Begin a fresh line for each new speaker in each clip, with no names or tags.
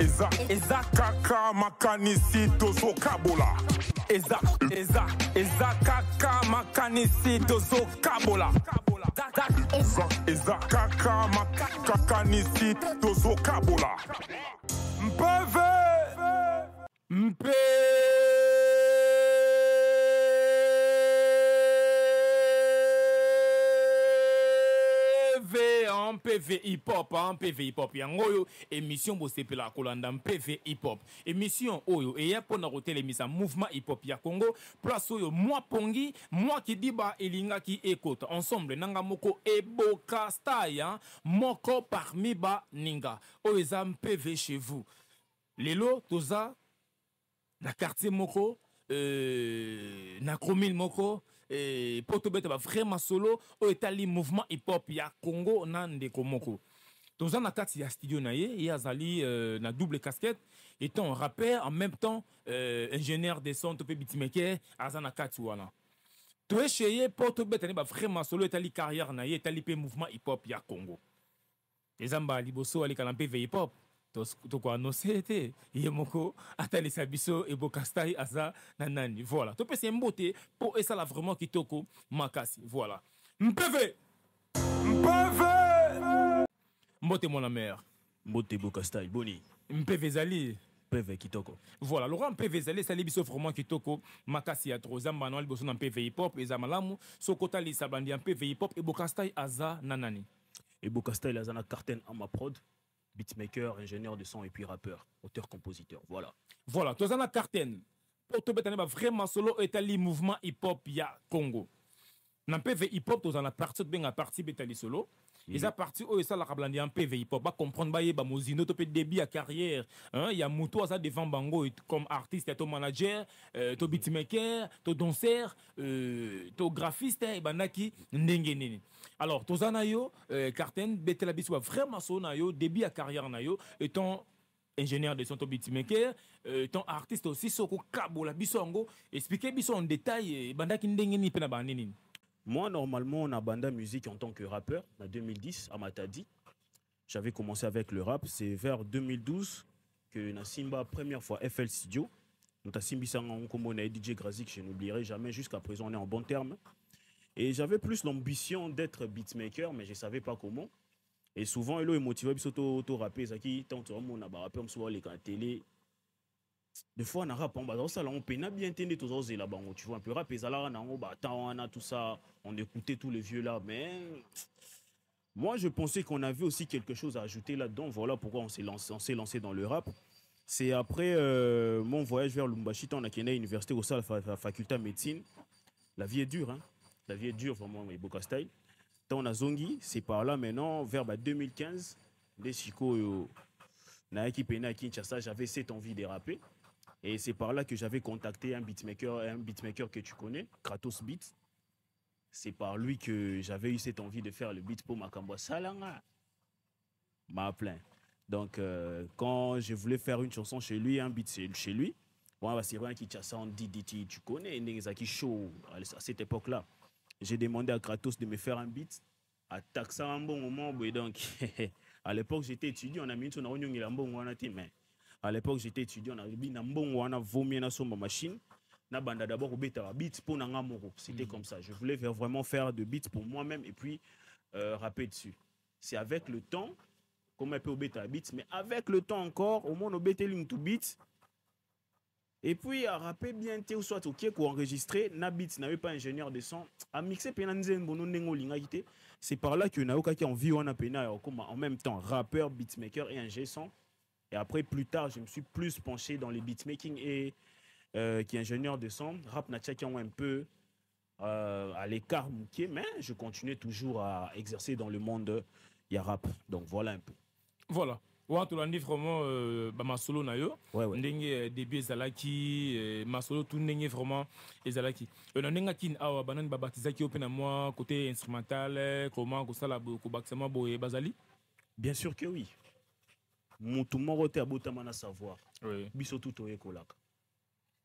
Eza kaka makanisi tozo kabola. Eza kaka makanisi tozo kabola. Eza kaka makanisi tozo kabola. Mpeve
en PV hip-hop, en PV hip-hop. Yango émission Bosepela Kolanda PV hip-hop. Émission Oyo et ya pona rotel émission mouvement hip-hop ya Congo. Place Oyo moi Pongi, moi qui diba elinga qui écoute. Ensemble nanga moko eboka style hein, moko parmi ba ninga. Oyo PV chez vous. Lelo toza na quartier moko na Kromil moko poto beta vraiment solo o etali mouvement hip hop ya Congo nande komoko toza na kati ya studio na ye azali na double casquette étant rappeur en même temps ingénieur de son topé beatmaker azana kati wana to echeye poto beta ne ba vraiment solo etali carrière na ye etali pe mouvement hip hop ya Congo ezamba liboso ali kana PV hip hop to ko annoncer te yemoko atali sabiso e bokastai aza nanani voilà to pese mbote pour et ça là vraiment kitoko makasi voilà mpv mbote mon mère
mbote bokastai boni
mpv zali
PV kitoko
voilà Laurent PV zali sali biso vraiment kitoko makasi ya trop zamba no liboso na PV hip hop eza malamu sokota li sabandi en PV hip hop e bokastai aza nanani
e bokastai aza na carton en ma prod beatmaker, ingénieur de son et puis rappeur, auteur-compositeur. Voilà.
Voilà. Toi, on a Carten. Pour te mettre vraiment solo etali mouvement hip-hop ya Congo. Dans PV hip-hop, toi, on a parti de bien partie betali solo. Ils ont parti où ça la rablandi en PV hip-hop. Pas comprendre bah yeba mozino to peut début à carrière. Hein, il y a Mouto ça devant Bango comme artiste, ton manager, ton beatmaker, ton danseur, ton graphiste et banaki ndenge nini. Alors, tozana yo Carten betela biso vraiment solo na yo début à carrière na yo étant ingénieur de son beatmaker, ton artiste aussi soko kabola biso ngo expliquer biso en détail bandaki ndenge ni pe na banini.
Moi, normalement, on a banda musique en tant que rappeur, en 2010, à Matadi. J'avais commencé avec le rap. C'est vers 2012 que Nassimba, première fois, FL Studio. Nous avons Simbi Sangan, DJ Grazik, je n'oublierai jamais. Jusqu'à présent, on est en bon terme. Et j'avais plus l'ambition d'être beatmaker, mais je ne savais pas comment. Et souvent, il est motivé, il est rappé, il tant que on a rappé, on les télé. Des fois, on a rap, on peut bien entendre tous ces là-bas. Tu vois, un peu rap, on a tout ça, on écoutait tous les vieux là. Mais moi, je pensais qu'on avait aussi quelque chose à ajouter là-dedans. Voilà pourquoi on s'est lancé dans le rap. C'est après mon voyage vers Lumbashi, on a quitté l'université au sein de la faculté de médecine. La vie est dure, hein. La vie est dure, vraiment, et Boka Style. On a Zongi, c'est par là maintenant, vers 2015, des Chico, j'avais cette envie de rapper. Et c'est par là que j'avais contacté un beatmaker que tu connais, Kratos Beat. C'est par lui que j'avais eu cette envie de faire le beat pour Makambo Salanga. M'a plein. Donc, quand je voulais faire une chanson chez lui, un beat chez lui, bon, c'est rien qui dit, tu connais, Nengezaki Show à cette époque-là. J'ai demandé à Kratos de me faire un beat, à taxer un bon moment. Donc, à l'époque, j'étais étudiant, on a mis une réunion, il a un bon moment, mais. À l'époque, j'étais étudiant, on a vomi sur ma machine. Na banda d'abord au beat pour Nangamoro. C'était comme ça. Je voulais vraiment faire de beats pour moi-même et puis rapper dessus. C'est avec le temps, comme un peu au bêta beats, mais avec le temps encore, au moins au bêta link to beats. Et puis à rapper bien, ou soit ok, pour enregistrer, na beats n'avait pas ingénieur de son, à mixer penanzen bono nengo lingagité. C'est par là que Naoka qui en vie on a pena en même temps rappeur, beatmaker et ingé son. Et après, plus tard, je me suis plus penché dans les beatmaking et qui est ingénieur de son. Rap n'a qui ont un peu à l'écart, mais je continuais toujours à exercer dans le monde rap. Donc voilà un peu.
Voilà. Ouais, tu l'as dit vraiment, ma solo na yo.
Ouais.
Ndenge début ezalaki, ma solo tout ndenge vraiment ezalaki. Na ndenge kin awa banani babatizaki open à moi côté instrumental, comment ko sala ko bakisama boye bazali.
Bien sûr que oui. Mutu moko te abotama na savoir.
Oui.
Biso tout oye kolaka.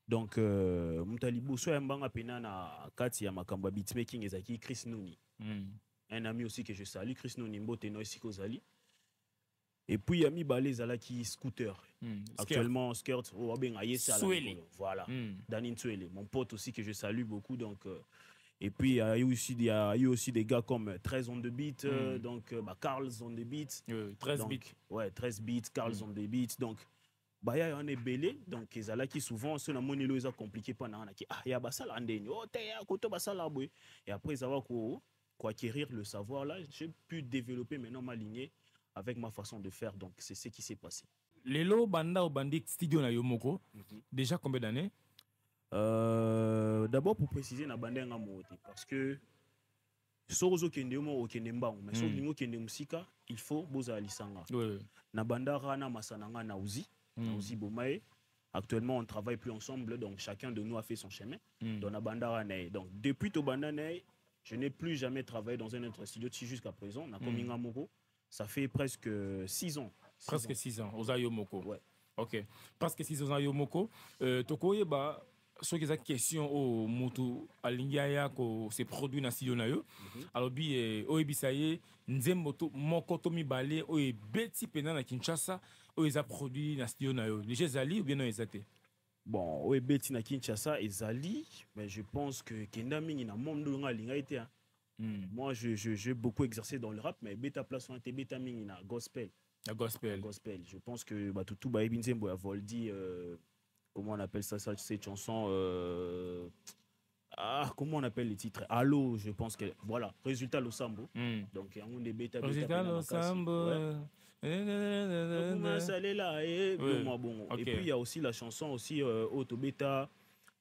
Donc mutali boso ya mbanga pena na kati ya makambo beatmaking ezaki Chris Nuni. Un ami aussi que je salue, Chris Nuni mbote no esiko zali. Et puis, il y a Mibale Zalaki Scooter. Actuellement, Skirt,
Swele.
Voilà. Danin Swele, mon pote aussi que je salue beaucoup. Donc, et puis, il y a eu aussi des gars comme 13 on the beat, donc Carls on the beat.
13
donc,
bits.
Ouais, 13 beats, Carls on the beat. Donc, il y a un belé. Donc, ils ont souvent, ce n'est pas compliqué. Il y a ça là, et après, ça va acquérir le savoir là. J'ai pu développer maintenant ma lignée avec ma façon de faire. Donc, c'est ce qui s'est passé.
Lelo Banda ou Bandit Studio na Yomoko, déjà combien d'années?
D'abord, pour préciser, na Banda nga moté parce que Sorozo kende mo okende mbang, mais so lingo kende musika, il faut boza alisanga. Na Banda rana masananga na uzi, bomae. Actuellement, on ne travaille plus ensemble, donc chacun de nous a fait son chemin. Dans la Banda rana. Donc, depuis to Banda Ney, je n'ai plus jamais travaillé dans un autre studio jusqu'à présent. Na Kominga Moko, ça fait presque 6 ans.
Presque 6 ans, aux Ayomoko.
Ouais.
Ok. Presque 6 ans aux Ayomoko. Tokoye, bah, ce qui est question au Moutou, à l'Indiaya, que c'est produit dans le studio. Alors, Oebisaye, Nzemboto, Mokotomi Bale, Oe Beti Pena na Kinshasa, Oe a produit dans le studio. Déjà, Zali ou bien non, Ezate?
Bon, Oe Beti na Kinshasa et Zali, mais je pense que Kendami na monde de l'Ingaïté. Moi, j'ai beaucoup exercé dans le rap, mais Beta Place on était Beta Ming na gospel.
La gospel.
Gospel. Je pense que tout Baïbinzembo a Voldi, comment on appelle ça cette chanson comment on appelle les titres? Allo, je pense que voilà, résultat le sambo. Donc il y a un des bêta.
Résultat le sambo.
Et puis il y a aussi la chanson aussi Auto Beta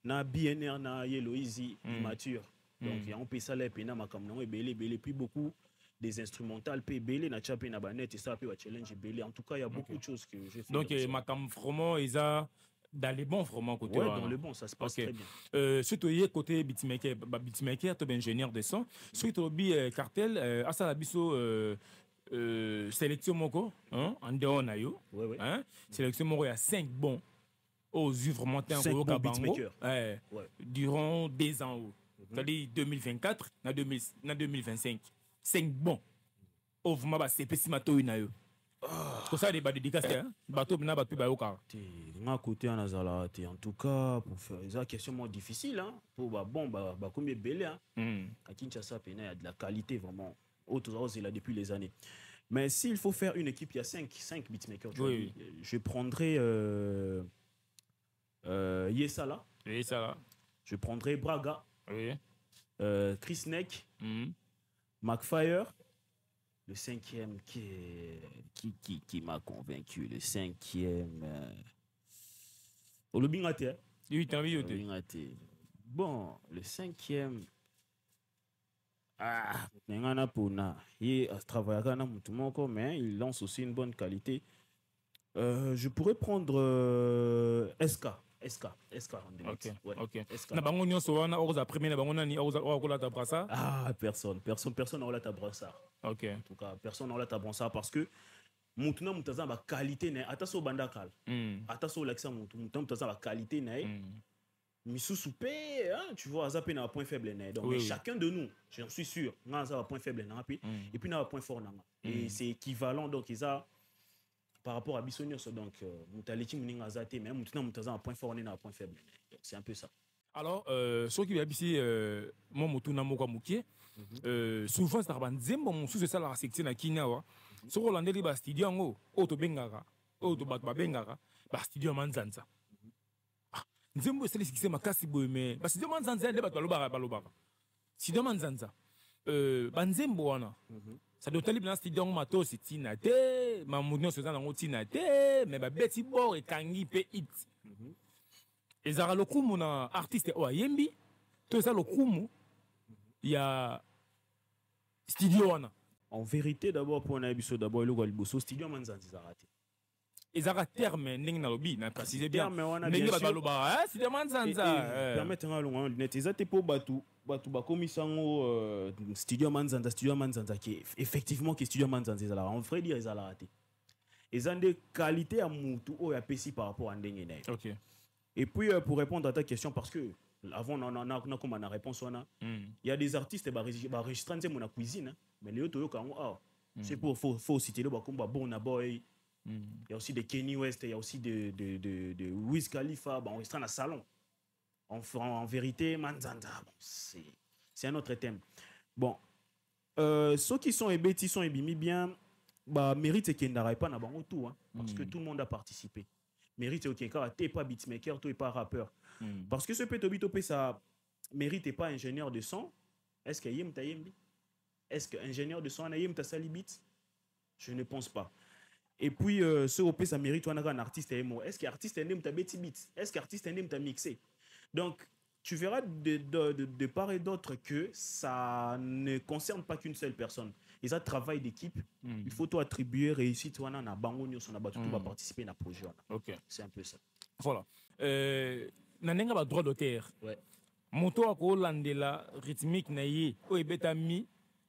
na BNR na Yellow Easy immature. Donc il y a un peu ça là pena makamno et belé puis beaucoup des instrumentales pe belé na chapé na banet et ça pe challenge belé. En tout cas, il y a beaucoup de choses que j'ai fait.
Donc makam vraiment ils a dans les bons vraiment côté.
Ouais, dans le bon, ça se passe très bien.
Surtout côté beatmaker, tu es ingénieur de son. Surtout cartel à ça la biso sélection moko en dehors na yo. Hein? Sélection moko il y a 5 bons aux yeux vraiment un gros beatmaker. Durant 2 ans. C'est-à-dire 2024 na 2025. 5 bons. Oh, vous m'avez c'est pessimiste na yo. Pour ça, des dédicaces, bateau na bateau bayoka.
Nga côté en azala, en tout cas pour faire des questions moins difficiles, hein. Pour combien belé, hein. À Kinshasa, il y a de la qualité vraiment. Autres là depuis les années. Mais s'il faut faire une équipe, il y a 5 beatmakers. Oui. Je prendrai Yesala. Je prendrai Braga.
Oui.
Chris Neck. McFire. Le 5e qui m'a convaincu, le 5e. Olobingate.
Oui, t'as vu.
Bon, le 5e. Nengana Pona. Il travaille à Moutoumoko, mais il lance aussi une bonne qualité. Je pourrais prendre SK.
Ok. Na bango nyonso wana oza premier na bango nani oza ta brassa.
Personne n'aura ta brassa.
Ok.
En tout cas, personne n'aura ta brassa parce que Moutuna Moutaza ba qualité ne ataso bandakal. Ataso l'accent Moutuna Moutaza ba qualité ne. Misusu pe, tu vois, ça na point faible ne. Donc chacun de nous, j'en suis sûr, na ça point faible na et puis na point fort na. Et c'est équivalent donc ils a par rapport à Bissonios, donc Moutaleti Mouninga Zate, mais Moutuna un point fort, on est un point faible. C'est un peu ça.
Alors, ce qui est ici, moi, Moutuna Moka Mouké, souvent, c'est un zembo, mon sous ça la section à Kinawa. Ce qu'on a dit, studio en haut, Auto Bengara, Auto Bengara, studio Manzanza. Zembo, c'est ce qui s'est ma casse, mais studio Manzanza, il est balobara. Studio Manzanza. Banzembo, wana. Ça doit être dans studio matos c'est tinate ma mounion se dans ngoti tinate mais ba beti bor et kangi pe hit et zara le kumu na artiste o yembi to ça le kumu il y a studio wana
en vérité d'abord pour un épisode d'abord le Galiboso studio Manzanza zaraté
ils ont terme ndenge na lobby na préciser bien ndenge ba baloba studio Manzanza
permettre nga longa net ils étaient pour batu bakomisango studio Manzanza qui effectivement qui studio Manzanza là on vrai dire ils a raté ils ont des qualités à mutu o ya pesi par rapport à ndenge na.
OK.
Et puis pour répondre à ta question parce que avant on a comme une réponse on il y a des artistes enregistrant mon cuisine mais les autres c'est pour faut citer le comme bon na boy Il y a aussi de Kenny West, il y a aussi de Wiz Khalifa, bon, on est dans salon. En vérité, Manzanda, bon, c'est un autre thème. Bon, ceux qui sont ébétis sont ébimi bien, bah, mérite qu'il n'y ait pas dans tout, hein, parce que tout le monde a participé. Mérite qu'il n'y ait pas beatmaker, tu n'es pas rappeur. Parce que ce pétobito, ça mérite pas ingénieur de son. Est-ce qu'il y a Est-ce qu'ingénieur de son a yem ta salibit? Je ne pense pas. Et puis, ce OP, ça mérite un artiste. Est-ce qu'artiste est ta bêti beat? Est-ce qu'artiste est ta mixé? Donc, tu verras de part et d'autre que ça ne concerne pas qu'une seule personne. Ils ont un travail d'équipe. Il faut toi attribuer réussite. Tu vas participer à un projet.
Ok.
C'est un peu ça.
Voilà. Nanenga ba droit d'auteur.
Ouais.
Moto ako landela rythmique na ye o ebeta mi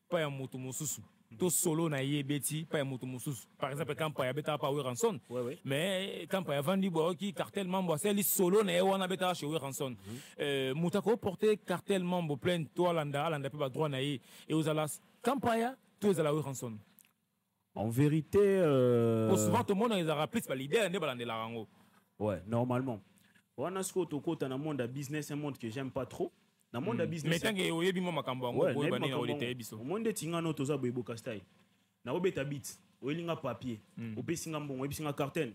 pa ya moto mosusu. To solo na ye beti pa ya moto mosusu. Par exemple quand pa ya beta pa Ranson.
Ouais.
Mais quand pa ya Vandi bo ki cartel mambo c'est solo na ye wana beta chez Ranson. Moto ako porter cartel mambo plein to landa pe ba droit na ye et aux alas quand pa ya to aux alas Ranson.
En vérité
souvent tout le monde a rappelé c'est pas l'idée ne balandela rango.
Ouais, normalement. On a ce côté dans le monde de business, un monde que j'aime pas trop. Dans le monde de business.
Mais tant que vous avez vu makambo ngo
ouais,
ko bani na olite biso.
Au monde de tingano toza boyebo kastai. Na obeta bit, olinga papier, opesinga mbongo, opesinga carton.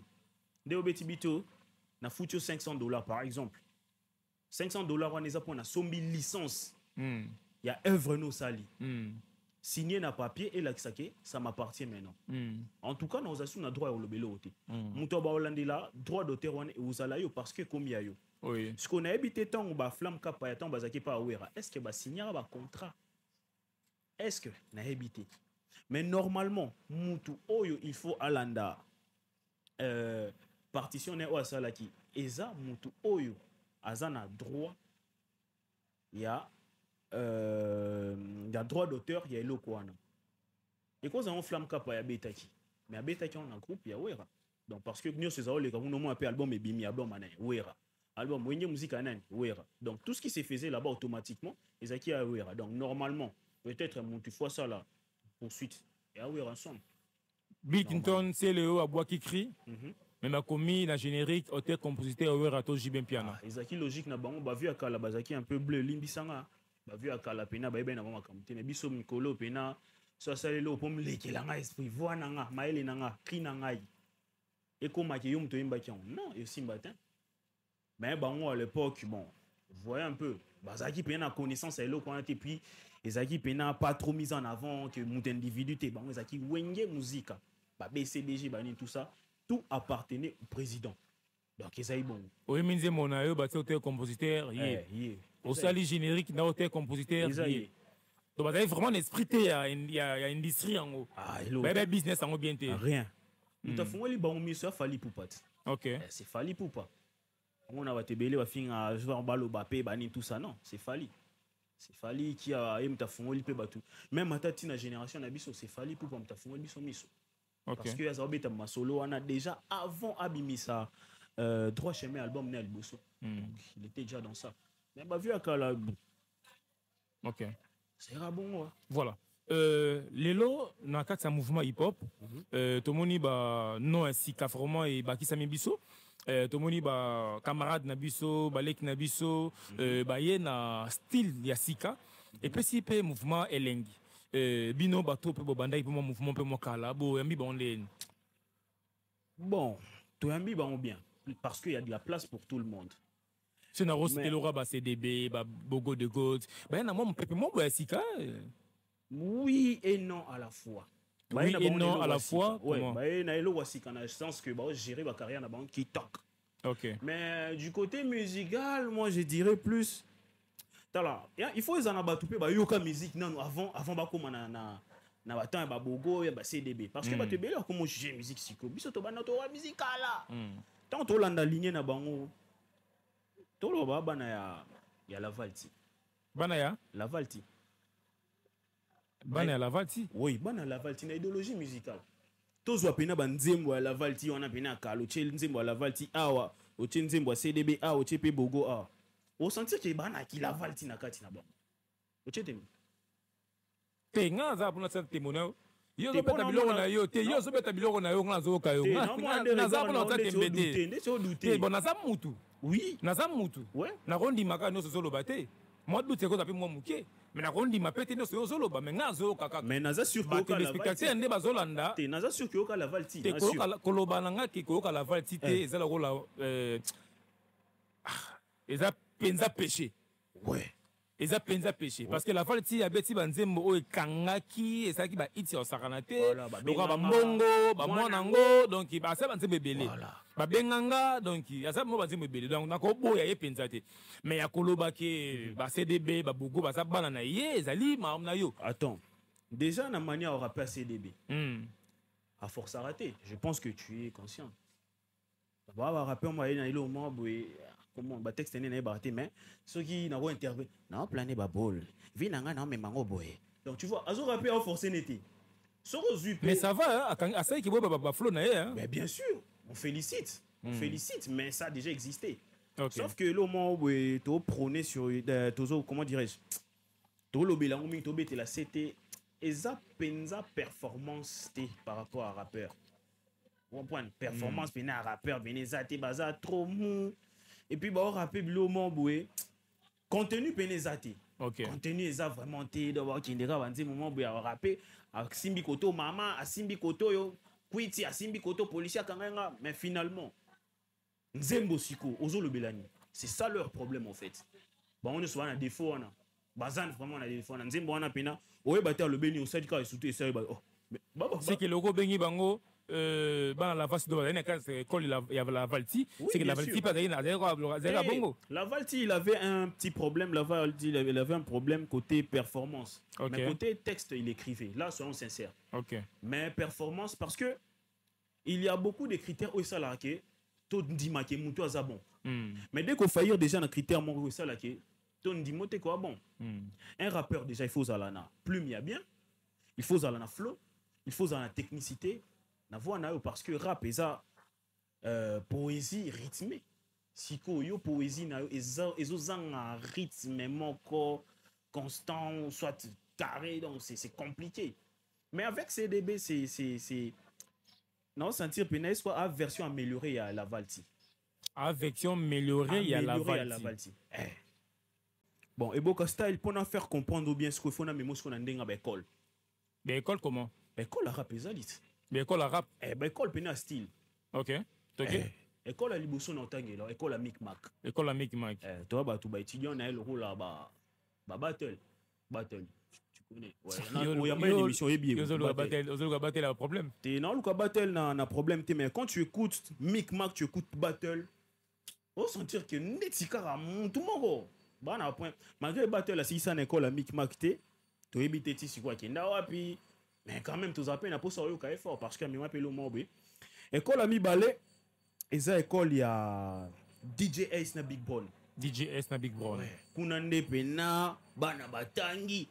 Nde obeti bito na futur $500 par exemple. $500 on eza pour na sombi licence. Il y a œuvre no sali. Signé na papier et la kisake, ça m'appartient maintenant. En tout cas, nous avons droit au lobelo oté. Muto ba holandela droit d'auteur wana e uzala yo parce que comme ya yo.
Oui.
Ce qu'on a habité tant ou ba flamme kapa ya tant bazaki pa wera. Est-ce que ba signer ba contrat? Est-ce que na habité? Mais normalement, mutu oyo il faut alanda partitionner o asala ki eza mutu oyo azana droit ya il y a droit d'auteur, il y a le Kouana. Et quand on flamme cap à Betaki, mais à Betaki on a un groupe, il y a Wera. Donc parce que nous c'est les nous on appelle album et bimi album ané Wera. Album Wenge musique ané Wera. Donc tout ce qui s'est fait là-bas automatiquement, les acquis à Wera. Donc normalement, peut-être mon tu fois ça là poursuite et à Wera ensemble.
Beatington c'est le haut à bois qui crie. Mais ma commis la générique auteur compositeur Wera to Jibem piano.
Les acquis logique na bango ba vu à Kala bazaki un peu bleu limbisanga. Ba vu à Kala pena ba na bango kamte mais biso mikolo pena so salelo pom lekelanga esprit voix nanga maele nanga kina ngai et comme ki yum to imba kion non et simbatin mais bango à l'époque bon vous voyez un peu bazaki pena connaissance elo quand et puis ezaki pena pas trop mis en avant que mon individu te bango ezaki wenge musique ba BCBG ba ni tout ça tout appartenait au président. Donc ezaki bon
oui minze mona yo ba auteur compositeur au sali générique na auteur compositeur donc vous avez vraiment l'esprit il y a industrie en haut. Ah, business en haut bien té.
Rien. Nous t'as fongoli ba on miso fali poupat.
OK.
C'est fali poupa. On a te belé ba finga jouer balo ba pe ba ni tout ça non, c'est fali. C'est fali qui a m'ta fongoli pe ba tout. Même atati na génération na biso c'est fali poupa m'ta fongoli biso miso.
Okay.
Parce que ya zabeta ma solo on a déjà avant abimisa droit chemin album né Alboso. Donc il était déjà dans ça. Mais bah vu à Kala.
OK.
C'est bon ouais.
Voilà. Lelo na kati ya mouvement hip hop tomoni ba non ainsi ka vraiment et ba kisami biso tomoni ba camarade na biso balek na biso ba ye na style ya sika et puis si pe mouvement elengi bino ba to pe bo bandai pe mouvement pe mo kala bo yambi ba on le
bon to yambi ba on bien parce qu'il y a de la place pour tout le monde.
C'est na rose Elora ba CDB ba Bogo de God ba na mo pepe mo ba sika.
Oui et non à la fois.
Oui et non à la fois.
Ouais, bah na elo wasika na sens que ba gérer ba carrière na ba qui toque.
OK.
Mais du côté musical, moi je dirais plus tala, il faut les anabatupe ba yoka musique non avant ba comme na batan ba Bogo ya ba CDB parce que ba te belé comme juger musique siko biso to ba na to musicala. Tant to landa ligne na bango. To lo ba bana ya la Valti.
Bana ya
la Valti.
Bana la Valti.
Oui, bana la Valti na idéologie musicale. Tozwa pena ba nzembo ya la Valti wana pena kalo che nzembo ya la Valti awa, o che nzembo ya CDB a o che pe Bogo a. O sentir que bana ki la Valti na kati na ba. O che temi.
Te nga za pour notre témoignage. Yo zo beta biloko na yo te yo zo beta biloko na yo nga zo ka yo naza bona otake mbete te bon naza mutu
oui
naza mutu
ouais
nakondimaka nyonso ozoloba te mwa dute ekoza mpe mwa moke me nakondima mpe te nyonso yo ozoloba me nga azoyoka kaka
mais naza sûr que
téléspectateur nde bazolanda
te naza sûr que oka Laval ti
te koloba na nga ke koyoka Laval ti te eza lokola eza penza péché
ouais
eza penza péché parce que Laval ti abeti banzembo oyo ekangaki ezalaki baiti ya osakana te lokola bambongo bamwana yango donc asa banzembo ebele babenganga donc aza mo banzembo ebele donc nakoboya ye penza te mais ya koloba ke ba-CDB babogo baza bana na ye ezali maam na yo.
Attends, déjà na manière au rappeur CDB à force à rater, je pense que tu es conscient. D'abord rappeur moi il au moins comment ba texte n'est pas raté mais ceux qui n'a pas interprété non plané ba bol vinanga non mais mango boy donc tu vois azo rappeur au forcé n'était
mais ça va hein à ça qui boit ba flow na hein
mais bien sûr on félicite mais ça a déjà existé
okay.
Sauf que le moment où tu prôné sur comment dirais-je tu lobela ngumi to bete la CT eza penza performance par rapport à rappeur on prend performance pena rappeur benezate baza trop mou et puis bah on rappelle le moment boué contenu penezate contenu eza vraiment té d'avoir qui ndeka banzi moment boué à rapper à simbi koto mama à simbi koto yo kwiti à simbi koto policier kanganga mais finalement nzembo siko ozo le belani c'est ça leur problème en fait bah on est souvent un défaut on a bazan vraiment on a défaut on a nzembo on a pena oye bater le beni au sadika et surtout et ça oh mais
c'est que logo bengi bango dans la face de l'école il y avait la Valti c'est que la Valti pas d'ailleurs bongo
la Valti il avait un petit problème la Valti il avait un problème côté performance mais côté texte il écrivait là soyons sincères mais performance parce que il y a beaucoup de critères où ça là que tout dit ma que muto a bon mais dès qu'on faillir déjà un critère mon où ça là que tout dit moté quoi bon un rappeur déjà il faut zalana plume il y a bien il faut zalana flow il faut zalana technicité na voix na parce que rap eza poésie rythmée siko yo poésie na ezo zanga rythme moko constant soit carré donc c'est compliqué mais avec CDB c'est non sentir peine soit à version améliorée à la Valti
à version améliorée il y a la Valti
bon et Boka style pour nous faire comprendre bien ce qu'il faut na mémo ce qu'on a ndenga ba école
comment
école rap ezalit
mais école arabe
école pena style
ok
école à liboso na otangela école à micmac toi ba tout ba étudiant na le rôle là ba battle tu connais ouais y a une émission bien
battle a problème
t'es non le battle na problème mais quand tu écoutes micmac tu écoutes battle on sentir que netikara tout monde bana point malgré battle si ça na école à micmac to ebité ti si quoi kenda wapi mais quand même tous appels n'a pas sorti au effort parce que moi appelle au mobile école ami balé et ça école il y a DJ Ace na Big Bone kuna ndepena bana batangi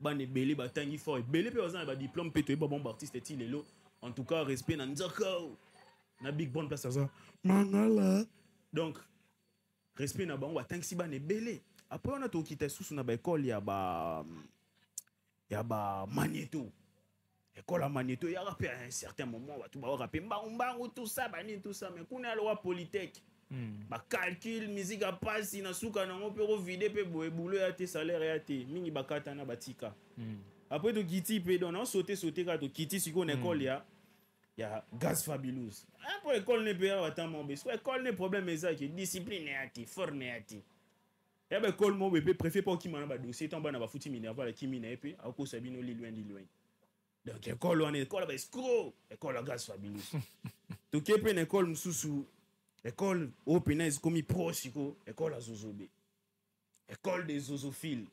bana belé batangi fort belé pe bazana ba diplôme pe to ba bon artiste ti lelo en tout cas respect na nzaka na Big Bone place ça mangala donc respect na bango batangi si bana belé après on a to kita sous na ba école il y a Magneto école à Magneto il y a rappé à un certain moment tout ba rappé mbangu tout ça mais kuna a loi polytech ba calcul musique a passe na suka na ngopero vider pe boulot ya te salaire ya te mingi bakata na batika après to kiti pe don on sauter ka to kiti siko na école il y a Gaz Fabulous après école ne paya batamo be so école ne problème ezaki discipline ya te forme ya te et ben école mo be préfet pour qui mana ba dossier tant bana ba futi minerva la kimi na epé ako sabino li loin donc école on école ba escroc école à Gaz Fabulous to kepe na école mususu école openez comme proche école à Zozobe école des zozophiles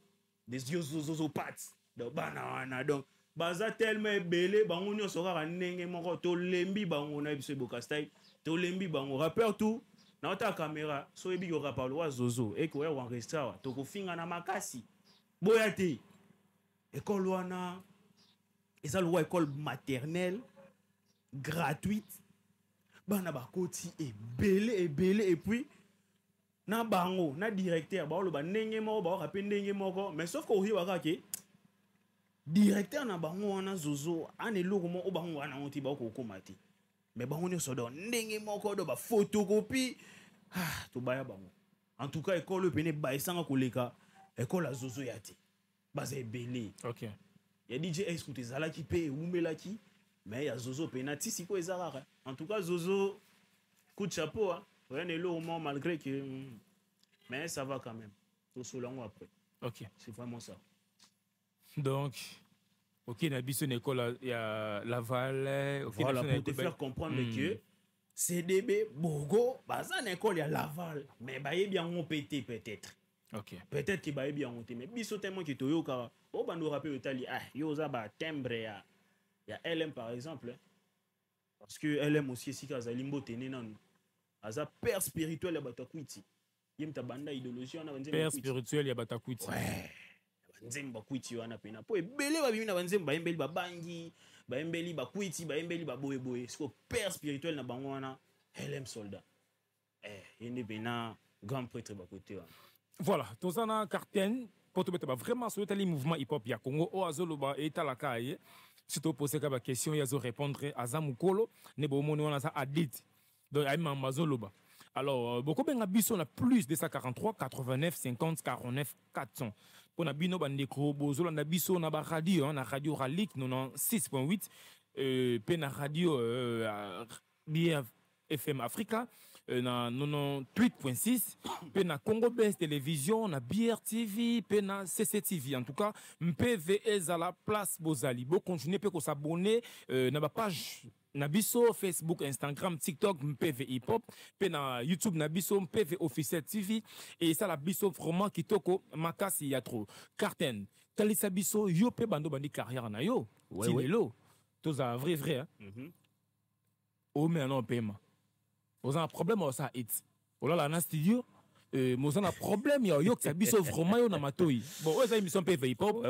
des zozopathes donc bana wana donc baza tellement belé bango nyo sokaka ndenge moko to lembi bango na biso Boka style to lembi bango rappeur tout na ta caméra so ebi yo rappeur wa zozo et ko ya enregistrer to ko finga na makasi boya te école wana eza loi école maternelle gratuite bana bakoti ebele et puis na bango na directeur ba lo ba ndenge moko ba rapper ndenge moko mais sauf ko ri waka ke directeur na bango wana Zozo an eloko mo o bango wana on ti ba ko komati mais bango ne so do ndenge moko do ba photocopie to baya bango en tout cas école pene ba esanga koleka école a Zozo yati baza ebele.
OK.
Ya DJ est que zala ki pe umelaki mais ya Zozo pena ti siko ezara. En tout cas Zozo coup de chapeau hein. Rien n'est lourd malgré que mais ça va quand même. Tout solango après.
OK.
C'est vraiment ça.
Donc OK, na biso une école il y a Laval, OK,
voilà pour te faire comprendre que CDB Bogo baza une école ya Laval mais ba yebi yango pété peut-être.
OK.
Peut-être que ba yebi yango té mais biso tellement que toyoka o ba nous rappeler Italie yo za ba timbre ya LM par exemple parce que LM aussi si ka zalimbo tene nan aza père spirituel ya batakwiti yemta banda idéologie on a banzemba
père spirituel ya batakwiti
ouais banzemba kwiti wana pena po ebele ba bimi na banzemba embeli ba bangi ba embeli ba kwiti ba embeli ba boye boye siko père spirituel na bango wana LM soldat yende pena grand prêtre ba côté wana
voilà tozana carten pour te mettre vraiment sur le mouvement hip hop ya Congo o azoloba etalaka ye si to poser ka ba question ya zo répondre azamukolo ne bo moni wana za adit. Donc, alors, beaucoup de gens ont plus de 143, 89, 50, 49, 400. Pour les gens qui ont la radio, la radio Ralik, 96.8, puis la radio BFM Africa, 98.6, puis la Congo Best Télévision, la BRTV, puis la CCTV. En tout cas, MPV à la place Bozali. Vous continuez à s'abonner à la page. Nabiso Facebook, Instagram, TikTok, MPV Hip Hop, pe na YouTube Nabiso MPV Officiel TV et ça la biso vraiment kitoko makasi ya trop. Carten, talisa biso yo pe bando bandi carrière na yo. Tilelo. Toza vrai hein. O mais non paiement. Vous avez un problème ça hit. Oh là na studio moi on a problème yo que ça biso vraiment yo na matoi. Bon, eux ça émission MPV Hip Hop.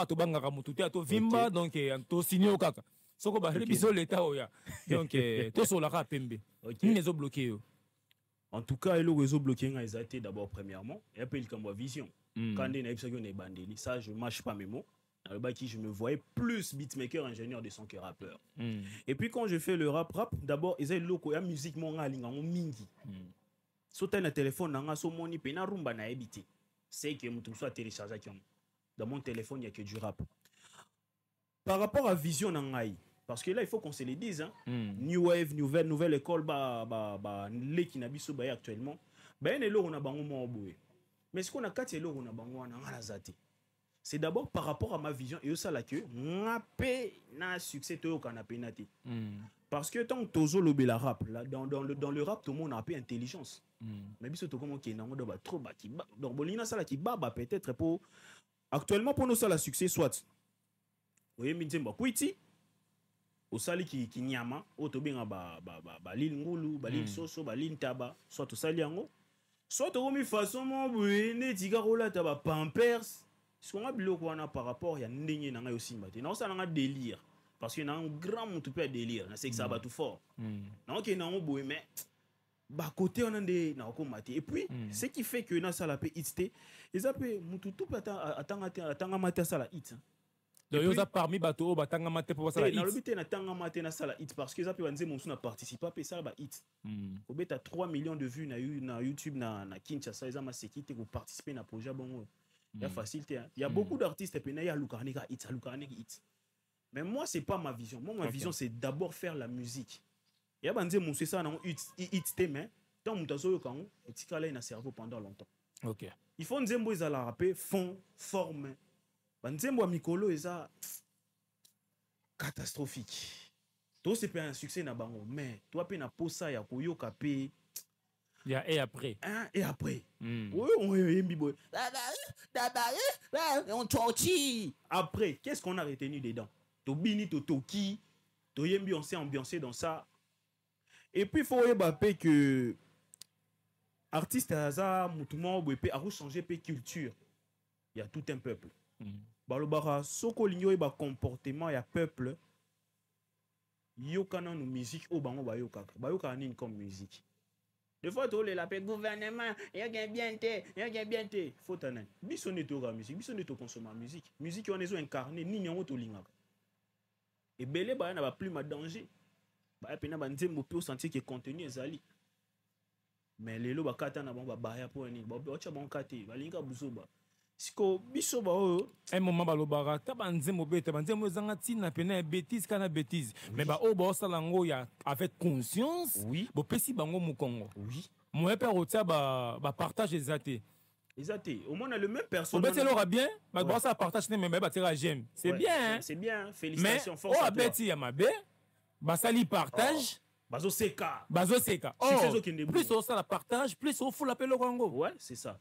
To bangaka mututi to vimba donc to signer kaka. Soko ba biso l'état oya donc to so la pembe ni les bloqué.
En tout cas le réseau bloqué nga été d'abord premièrement et après il comme vision quand on a eu ne bandeli ça je mâche pas mes mots qui je me voyais plus beatmaker ingénieur de son que rappeur et puis quand je fais le rap d'abord ils ont loko ya musique mon ngalinga mingi sauter na téléphone nga so moni pena rumba na habité c'est que mutu soit télécharger dans mon téléphone il y a que du rap par rapport à vision nangai. Parce que là, il faut qu'on se le dise. Hein. New Wave, nouvelle école, les qui n'habitent pas actuellement. Ben, on a bango. Mais ce qu'on a quatre, on a bango, on a zati. C'est d'abord par rapport à ma vision et ça là que na succès to canapé nati. Parce que tant tozo lobe la rap là dans le rap tout le monde a un peu intelligence. Mais biso to comme qui nango ba trop ba qui donc bolina ça là qui baba peut-être pour actuellement pour nous ça la succès soit. Oui, minzemba kwiti. Osali ki nyama otobenga ba lil ngulu ba lil soso ba lil taba soit osali yango soit omi façon mo bwene tika kola taba pampers ce qu'on a biloko wana par rapport ya ndenge na nga yosimba te na osala nga délire parce que na un grand mutu pe délire na c'est que ça va tout fort na ok na ngo bwe mais ba côté on ande na ko mate et puis ce qui fait que na sala pe hit ils appellent mutu tout atanga mate sala hit.
Donc, il y a parmi bateaux, batanga mate pour ça.
Il y a le na tanga mate na sala hit parce que ça peut dire mon son a participé à ça ba hit. Au bet à 3 millions de vues na YouTube na Kinshasa ils ont sécurité pour participer na projet bon. Il y a facilité. Il y a beaucoup d'artistes et puis il y a Lukanika hit. Mais moi c'est pas ma vision. Moi ma vision c'est d'abord faire la musique. Il y a bandé mon c'est ça na hit mais tant mutazo yo kango et tikala na cerveau pendant longtemps.
OK.
Il faut nzembo ils la rapper fond forme. Banzembo mikolo eza catastrophique. Toi c'est pas un succès na bango mais toi pe na posa ya koyoka pe
il y a et après.
Et après. Oui, on yembi boy. On torti. Après, qu'est-ce qu'on a retenu dedans? To bini to toki, to yembi on s'est ambiancé dans ça. Et puis faut yeba que artiste aza mutumo boy pe a changer pe culture. Il y a tout un peuple. Balobara soko linyo ba comportement ya peuple yoka na musique o bango ba yoka nini comme musique Des fois, tu as le gouvernement, il y a bien té, il y a bien té. Faut t'en biso ne to musique, biso ne to consommer musique. Musique on est incarné ni nyango to linga. Et belé ba na ba plus ma danger. Ba pena ba nzembo pe sentir que contenu ezali. Mais lelo ba kata na ba ba ya po ni. Ba ocha bon kate, ba linga buzoba. Siko biso ba o
un moment balobara ta banzembo beta banzembo zanga tina pena bêtise kana bêtise. Mais ba o ba sala ngo ya avec conscience.
Oui.
Bo pesi bango mukongo.
Oui.
Moi père otia ba partage exacté.
Exacté. Au moins on a le même personne.
Au bête l'aura bien, bah bon ça partage mais ba tira j'aime. C'est bien.
C'est bien. Félicitations,
mais
force à toi.
Mais o ya mabe ba sali partage.
Bazo seka.
Bazo seka. Oh, plus on ça la partage, plus on fout la pelo rango.
Ouais, c'est ça.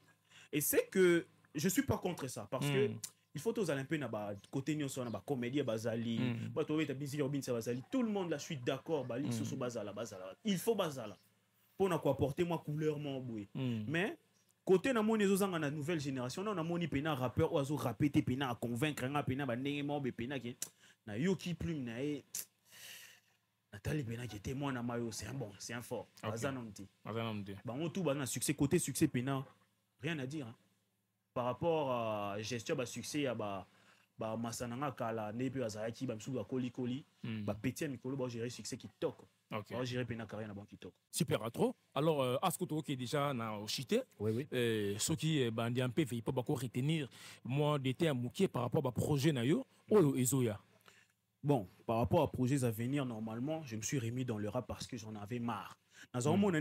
Et c'est que je suis pas contre ça parce que il faut tous aller un peu dans côté nyon sur na comédie bazali. Bah toi tu busy Robin ça bazali. Tout le monde là je suis d'accord bali sur bazala. Il faut bazala. Pour na quoi apporter moi couleur mon boué. Mais côté na moni ezozanga na nouvelle génération na moni pena rappeur oiseau rapper te pena convaincre nga pena ba ndenge mo be pena ki na yoki plume na e Nathalie pena qui était moi na mayo c'est un bon, c'est un fort. Bazanomti. Ba on tout ba na succès côté succès pena rien à dire hein. Par rapport à gestion ba succès ya ba masananga kala ne pe azaki ba msuba koli ba petit mikolo ba gérer succès qui toque.
OK.
Ba gérer pena carrière na banque qui toque.
Super trop. Alors askoto qui est déjà na chité.
Oui.
Ce qui bandi un peu fait pas encore retenir moi d'été à moukier par rapport à projet na yo oyo ezoya.
Bon, par rapport à projets à venir, normalement, je me suis remis dans le rap parce que j'en avais marre. Dans un moment,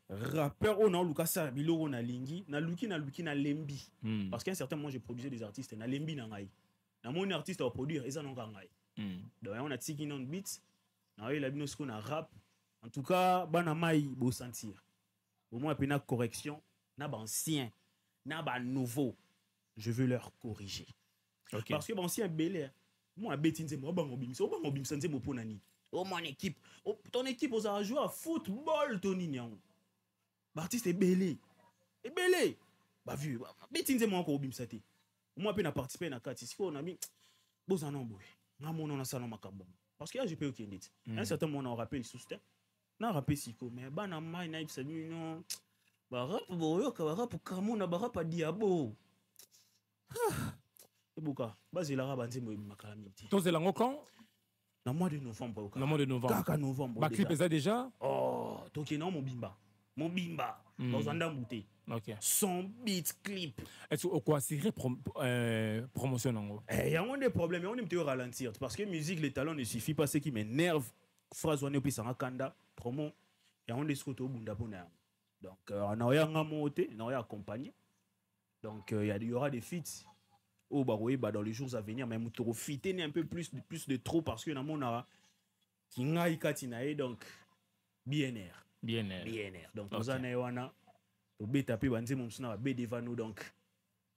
rappeur, on a Lucas Bilo, on a Lingi, na Luki, na Lembi. Parce qu'à un certain moment, je produisais des artistes, na Lembi, na Ngai. Na mon artiste à produire, ils en ont Ngai. Donc, on a Tiki non beats, na la binosko na rap. En tout cas, bana mai, beau sentir. Au moins, après, na correction, na ancien, na nouveau. Je veux leur corriger.
Okay.
Parce que ancien belé. Moi, Betinze, moi, c'est mon équipe. Ton équipe, vous avez joué à football, Tony Niang. L'artiste est belé. Et belé. Bah, vu. Betinze, moi, encore, Bimsate. Moi, je participé à la carte. Si on a mis. Bon, on a mis. On a salon macabon. Parce que là, je peux aucun dit. Un certain moment, on rappelle sous terre. On a rappelé Siko. Mais, bah, on a mis naïf, c'est lui, non. Bah, rap, rap, Kamon, bah, rap, à Diabo. Ebuka, basi la raba nzembo makalamiti.
Tous les langues quand?
Dans mois de novembre.
Dans mois de novembre.
Kaka novembre.
Ba clip ça déjà?
Oh, toki non mon bimba. Mon bimba. Dans un dambouté.
OK.
Son beat clip.
Est-ce que quoi c'est promotion nango?
Il y a des problèmes, on aime te ralentir parce que musique les talents ne suffit pas, ce qui m'énerve. Phrase on est puis ça kanda promo et on discute au bunda pona. Donc on a rien à monter, on a rien accompagné. Donc il y aura des feats. Oh bah oui, bah dans les jours à venir mais trop fité un peu plus de trop parce que dans mon ara qui ngai katinae donc BNR donc nous en wana to beta pe banze mon suna be devant donc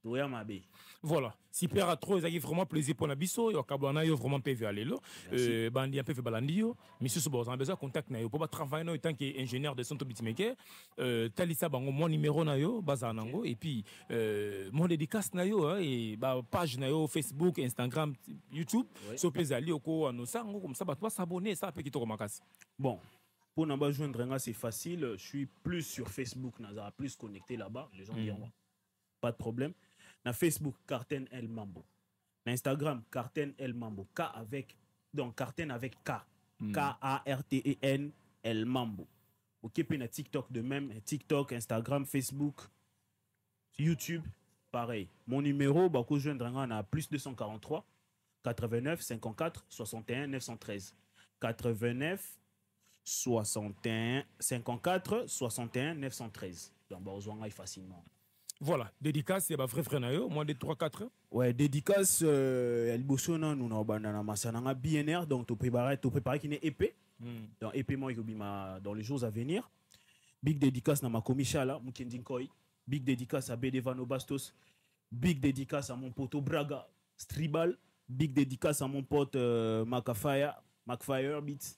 to ya mabe.
Voilà, super à trop, ça fait vraiment plaisir pour la biso, yo kabana yo vraiment PV alelo. Bandi un peu fait balandio, monsieur so on a besoin contact na yo pour travailler en tant qu'ingénieur de son beatmaker. Talisa bango mon numéro na yo baza nango et puis mon dédicace na yo et ba page na yo Facebook, Instagram, YouTube, so pezali oko anosango comme ça ba toi s'abonner ça peut kitoko makasi.
Bon, pour n'avoir joindre c'est facile, je suis plus sur Facebook, naza plus connecté là-bas, les gens diront pas de problème. Na Facebook, Carten El Mambo. Na Instagram, Carten El Mambo. Donc Carten avec K. K-A-R-T-E-N El Mambo. Ok, puis na TikTok de même. TikTok, Instagram, Facebook, YouTube, pareil. Mon numéro, bah, que je viens on a plus 243 89 54 61 913. 89 61 54 61 913. Donc, bah, on va facilement.
Voilà, dédicace, c'est vrai frère nayo, moins de 3-4.
Ouais, dédicace, Elbosona, nous avons BNR, donc tu prépares qui est épais. Donc, épais, moi, dans les jours à venir. Big dédicace à ma commishala, Mukendin Koi. Big dédicace à Bedevano Bastos. Big dédicace à mon pote Braga, Stribal. Big dédicace à mon pote Macfire Beats.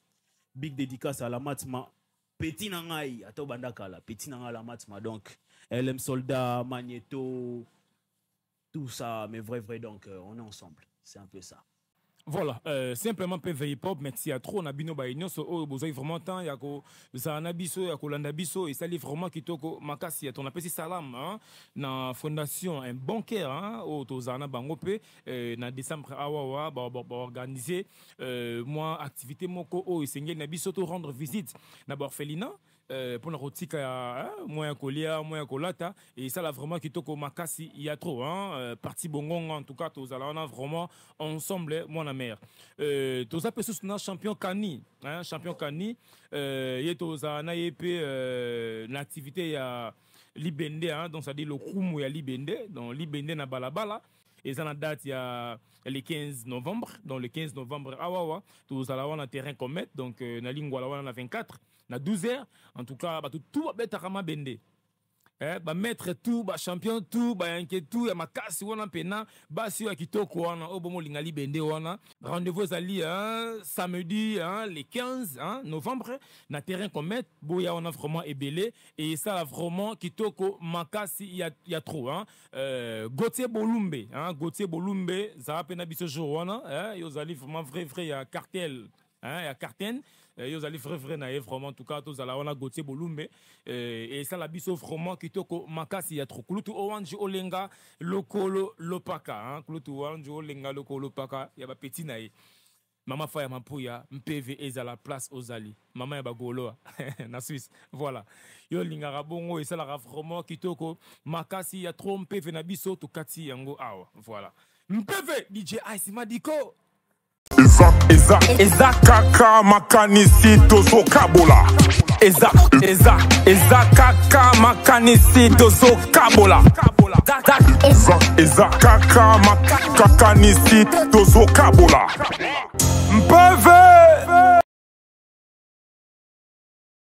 Big dédicace à la Matma. Petit Nangai, à Tobandakala. Petit Nangai la Matma, donc. LM Soldat, Magneto, tout ça, mais vrai, donc on est ensemble. C'est un peu ça.
Voilà, simplement PV hip-hop, merci à trop, on a bino baïnion, so besoin vraiment temps, yako zanabiso, yako landabiso, et ça li vraiment qui toko makasi, ton appel salam, hein, na fondation, un bancaire, hein, au tozana bangope, na décembre awawa, organiser, moi, activité moko, oh, et sengel nabiso, to rendre visite, na orphelinat. Pour la rotika moins colia moins colata et ça là vraiment qui toko makasi il y a trop hein parti bongon en tout cas tous on a vraiment ensemble moi la mère tous ça peut soutenir champion Kani hein champion Kani y tous na yep l'activité ya libende hein donc ça dit le kumu ya libende donc libende na balabala. Et ça, la date, il y a le 15 novembre. Donc, le 15 novembre, awawa, tous allons avoir un terrain comète. Donc, na lingua, on a 24, na 12h. En tout cas, tout va être à bende. Ba maître tout, ba champion tout, ba yanké tout, ya makasi wana pena, ba si ya kitoko wana, obomo lingali bende wana. Rendez-vous ali samedi le 15 novembre na terrain comète, boya on a vraiment ébélé et ça vraiment kitoko makasi il y a trop Gauthier Bolumbe, Gauthier Bolumbe, ça a pena biso jour wana, yo zali vraiment vrai ya cartel. Il y a Carten, ils allaient vrai naïf vraiment en tout cas tous allons on a Gauthier Bolumbe et ça la biso vraiment qui toko makasi il y a trop klutu orange olenga lokolo lopaka klutu orange olenga lokolo lopaka il y a petit naïf maman fa ma pouya MPV est à la place aux ali maman ya bagolo na Suisse voilà yo lingara bongo et ça la vraiment qui toko makasi il y a trop MPV na biso to kati yango awa voilà MPV DJ Ice Madiko
Eza kaka makanisi tozo kabola. Eza kaka makanisi tozo kabola. Eza kaka makanisi tozo kabola. Mpeve